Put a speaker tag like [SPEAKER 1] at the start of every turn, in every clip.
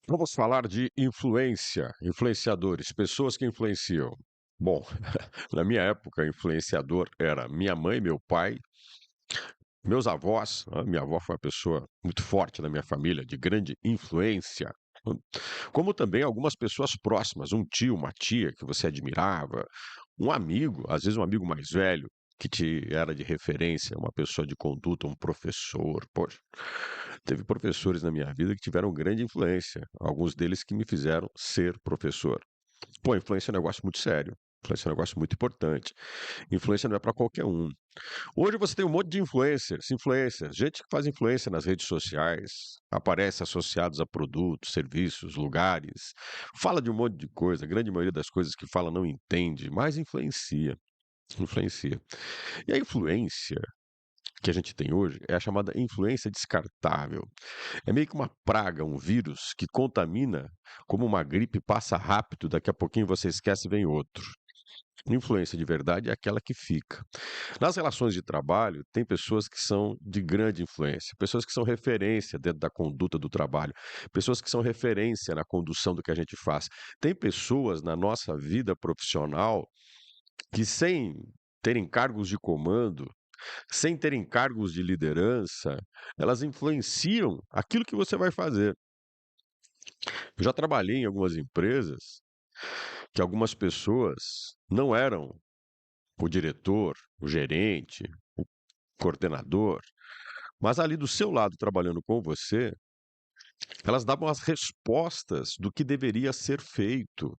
[SPEAKER 1] Vamos falar de influência, influenciadores, pessoas que influenciam. Bom, na minha época, influenciador era minha mãe, meu pai, meus avós. Minha avó foi uma pessoa muito forte na minha família, de grande influência. Como também algumas pessoas próximas, um tio, uma tia que você admirava, um amigo, às vezes um amigo mais velho, que te era de referência, uma pessoa de conduta, um professor. Poxa, teve professores na minha vida que tiveram grande influência, alguns deles que me fizeram ser professor. Pô, influência é um negócio muito sério. Influência é um negócio muito importante. Influência não é para qualquer um. Hoje você tem um monte de influencers, gente que faz influência nas redes sociais, aparece associados a produtos, serviços, lugares, fala de um monte de coisa, a grande maioria das coisas que fala não entende, mas influencia. E a influência que a gente tem hoje é a chamada influência descartável. É meio que uma praga, um vírus que contamina, como uma gripe, passa rápido, daqui a pouquinho você esquece e vem outro. Influência de verdade é aquela que fica. Nas relações de trabalho, tem pessoas que são de grande influência, pessoas que são referência dentro da conduta do trabalho, pessoas que são referência na condução do que a gente faz. Tem pessoas na nossa vida profissional que, sem terem cargos de comando, sem terem cargos de liderança, elas influenciam aquilo que você vai fazer. Eu já trabalhei em algumas empresas que algumas pessoas não eram o diretor, o gerente, o coordenador, mas ali do seu lado, trabalhando com você, elas davam as respostas do que deveria ser feito.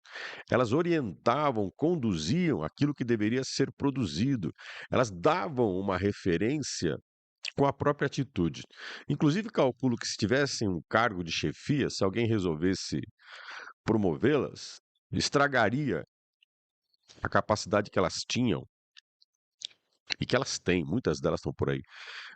[SPEAKER 1] Elas orientavam, conduziam aquilo que deveria ser produzido. Elas davam uma referência com a própria atitude. Inclusive, calculo que se tivessem um cargo de chefia, se alguém resolvesse promovê-las, estragaria a capacidade que elas tinham e que elas têm, muitas delas estão por aí,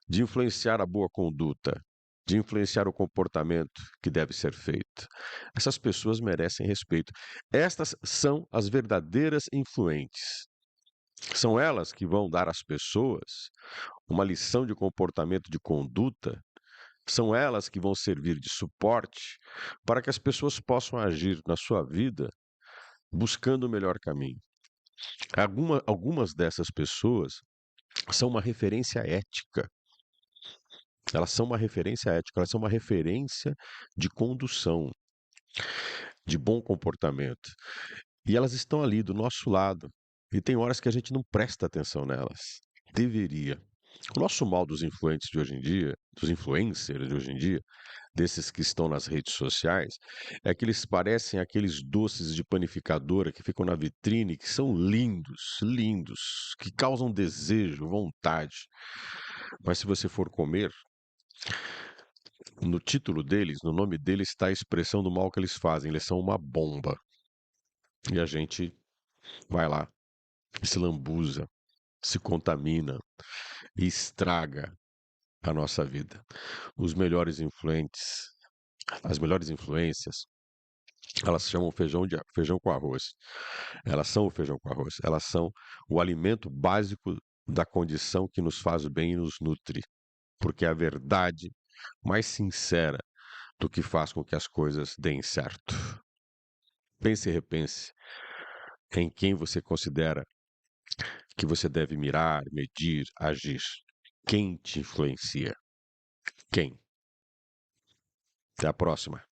[SPEAKER 1] de influenciar a boa conduta, de influenciar o comportamento que deve ser feito. Essas pessoas merecem respeito. Estas são as verdadeiras influentes. São elas que vão dar às pessoas uma lição de comportamento, de conduta. São elas que vão servir de suporte para que as pessoas possam agir na sua vida buscando o melhor caminho. Algumas dessas pessoas são uma referência ética. Elas são uma referência ética, elas são uma referência de condução, de bom comportamento. E elas estão ali do nosso lado. E tem horas que a gente não presta atenção nelas. Deveria. O nosso mal dos influentes de hoje em dia, dos influencers de hoje em dia, desses que estão nas redes sociais, é que eles parecem aqueles doces de panificadora que ficam na vitrine, que são lindos, lindos, que causam desejo, vontade. Mas se você for comer, no título deles, no nome deles, está a expressão do mal que eles fazem. Eles são uma bomba. E a gente vai lá e se lambuza, se contamina e estraga a nossa vida. Os melhores influentes, as melhores influências, elas chamam feijão com arroz. Elas são o feijão com arroz. Elas são o alimento básico da condição que nos faz bem e nos nutre. Porque é a verdade mais sincera do que faz com que as coisas deem certo. Pense e repense em quem você considera que você deve mirar, medir, agir. Quem te influencia? Quem? Até a próxima.